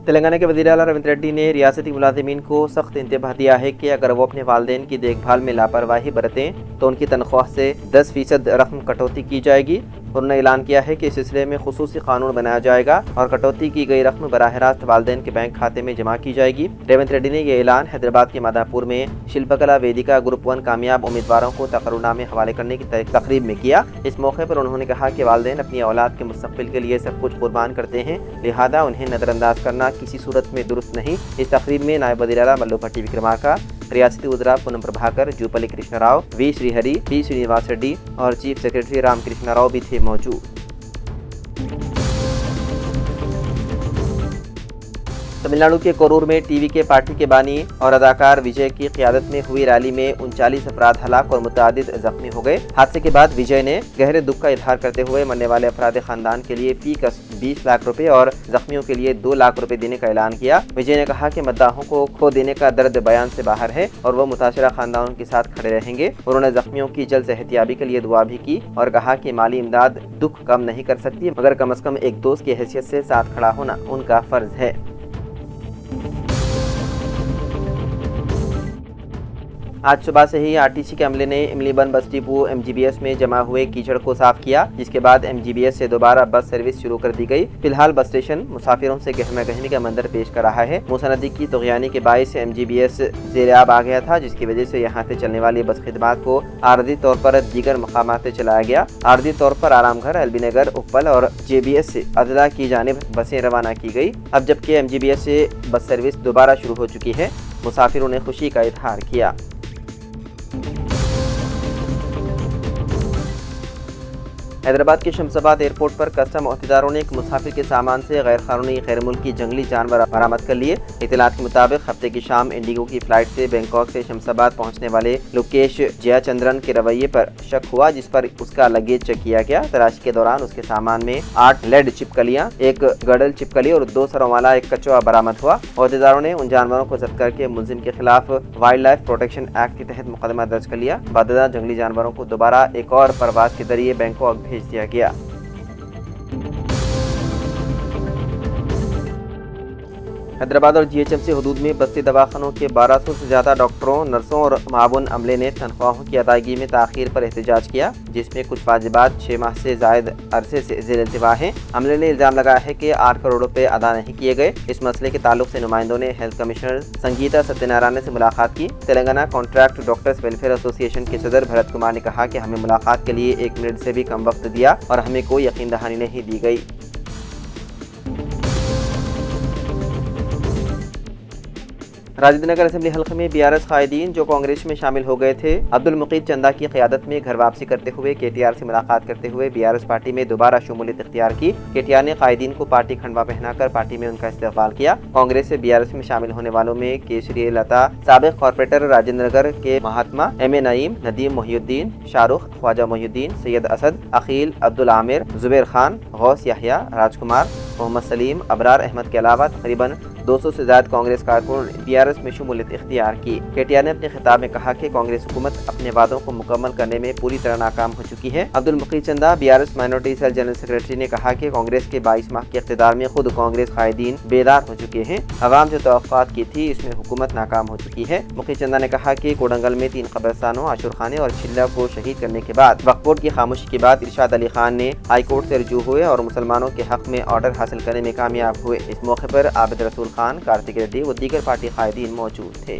तेलंगाना के वज़ीर आला रविंद्र रेड्डी ने रियासती मुलाजिमीन को सख्त इंतबाह दिया है कि अगर वो अपने वालिदैन की देखभाल में लापरवाही बरतें तो उनकी तनख्वाह से 10% रकम कटौती की जाएगी। उन्होंने ऐलान किया है कि इस सिलसिले में खुसूसी कानून बनाया जाएगा और कटौती की गई रकम बराह रास्त वालिदैन के बैंक खाते में जमा की जाएगी। रेवंत रेड्डी ने यह ऐलान हैदराबाद के मादापुर में शिल्पकला वेदिका ग्रुप 1 कामयाब उम्मीदवारों को तकर्रुनामे हवाले करने की तकरीब में किया। इस मौके पर उन्होंने कहा कि वालिदैन अपनी औलाद के मुस्तकबिल के लिए सब कुछ कुर्बान करते हैं, लिहाजा उन्हें नज़रअंदाज करना किसी सूरत में दुरुस्त नहीं। इस तकरीब में नायब वज़ीर आला मल्लू भट्टी विक्रमार्का, रियासती वज़रा पूनम प्रभाकर, जूपल्ली कृष्ण राव, वी श्रीहरि, पी श्रीनिवास रेड्डी और चीफ सेक्रेटरी रामकृष्ण राव भी थे मौजूद। तमिलनाडु के कोरूर में टीवी के पार्टी के बानी और अदाकार विजय की क़ियादत में हुई रैली में 39 अफराद हलाक और मुतादिद जख्मी हो गए। हादसे के बाद विजय ने गहरे दुख का इजहार करते हुए मरने वाले अफराद खानदान के लिए फी कस 20 लाख रुपए और जख्मियों के लिए 2 लाख रुपए देने का ऐलान किया। विजय ने कहा कि मद्दाहों को खो देने का दर्द बयान से बाहर है और वो मुतासरा खानदानों के साथ खड़े रहेंगे। उन्होंने जख्मियों की जल्द सेहतियाबी के लिए दुआ भी की और कहा कि माली इमदाद दुख कम नहीं कर सकती, मगर कम अज कम एक दोस्त की हैसियत से साथ खड़ा होना उनका फर्ज है। आज सुबह से ही आरटीसी के अमले ने इमलीबन बस डिपो एमजीबीएस में जमा हुए कीचड़ को साफ किया, जिसके बाद एमजीबीएस से दोबारा बस सर्विस शुरू कर दी गई। फिलहाल बस स्टेशन मुसाफिरों से गहमा गहमी का मंजर पेश कर रहा है। मूसा नदी की तुग़यानी के बायस एमजीबीएस ज़ेर-ए-आब आ गया था, जिसकी वजह से यहाँ से चलने वाली बस खिदमात को आर्जी तौर पर दीगर मकामात से चलाया गया। आर्जी तौर पर आरामघर, एलबी नगर, उप्पल और जेबीएस से अदला की जानिब बसें रवाना की गई। अब जबकि एमजीबीएस से बस सर्विस दोबारा शुरू हो चुकी है, मुसाफिरों ने खुशी का इजहार किया। हैदराबाद के शमशाबाद एयरपोर्ट पर कस्टम अहदेदारों ने एक मुसाफिर के सामान से गैर कानूनी गैर मुल्की जंगली जानवर बरामद कर लिए। इतलात के मुताबिक हफ्ते की शाम इंडिगो की फ्लाइट से बैंकॉक से शमशाबाद पहुंचने वाले लोकेश जयाचंद्रन के रवैये पर शक हुआ, जिस पर उसका लगेज चेक किया गया। तलाशी के दौरान उसके सामान में 8 लेड छिपकलियां, एक गड़ल छिपकली और 2 सरों वाला एक कछुआ बरामद हुआ। अहदेदारों ने उन जानवरों को जब्त करके मुलजिम के खिलाफ वाइल्ड लाइफ प्रोटेक्शन एक्ट के तहत मुकदमा दर्ज कर लिया। बाददा जंगली जानवरों को दोबारा एक और परवाज के जरिए बैंकॉक भेज दिया गया। हैदराबाद और जीएचएमसी हदूद में बस्ती दवाखानों के 1200 से ज़्यादा डॉक्टरों, नर्सों और मावन अमले ने तनख्वाहों की अदायगी में ताख़ीर पर एहतजाज किया, जिसमें कुछ वाजिबात 6 माह से जायद अरसे से ज़ेर इंतबा हैं। अमले ने इल्ज़ाम लगाया है कि 8 करोड़ रुपए अदा नहीं किए गए। इस मसले के ताल्लुक से नुमाइंदों ने हेल्थ कमिश्नर संगीता सत्यनारायण से मुलाकात की। Telangana contract doctors welfare association के सदर भरत कुमार ने कहा कि हमें मुलाकात के लिए 1 मिनट से भी कम वक्त दिया और हमें कोई यकीन दहानी नहीं दी गई। राजेंद्रनगर असेंबली हल्के में बीआरएस कायदीन जो कांग्रेस में शामिल हो गए थे, अब्दुल मुकीद चंदा की क़ियादत में घर वापसी करते हुए केटीआर से मुलाकात करते हुए बीआरएस पार्टी में दोबारा शमूलियत इख्तियार की। केटीआर ने कायदीन को पार्टी खंडवा पहनाकर पार्टी में उनका इस्तकबाल किया। कांग्रेस से बीआरएस में शामिल होने वालों में केसरी लता, साबिक कॉर्पोरेटर राजेंद्रनगर के महात्मा, एम.ए. नईम, नदीम मोहिउद्दीन, शाहरुख, ख्वाजा मोहिउद्दीन, सैयद असद, अकील, अब्दुल आमिर, जुबैर खान, गौस याहिया, राजकुमार, मोहम्मद सलीम, अबरार अहमद के अलावा तकरीबन 200 से ज्यादा कांग्रेस कारकुन बीआरएस में शमूलियत इख्तियार की। केटीआर ने अपने खिताब में कहा कि कांग्रेस हुकूमत अपने वादों को मुकम्मल करने में पूरी तरह नाकाम हो चुकी है। Abdul Muqeed Chanda BRS minority cell general secretary ने कहा कि कांग्रेस के 22 माह के इख्तिदार में खुद कांग्रेस कायदीन बेदार हो चुके हैं। अवाम जो तवक्कुआत की थी, इसमें हुकूमत नाकाम हो चुकी है। मुकीद चंदा ने कहा कि कोडंगल में 3 कब्रिस्तानों, आशुर खाने और छिल्ला को शहीद करने के बाद वक्फ बोर्ड की खामोशी के बाद इरशाद अली खान ने हाई कोर्ट से रुजू हुए और मुसलमानों के हक में ऑर्डर हासिल करने में कामयाब हुए। इस मौके पर आबिद रसूल खान, कार्तिक रेड्डी व दीगर पार्टी कायदीन मौजूद थे।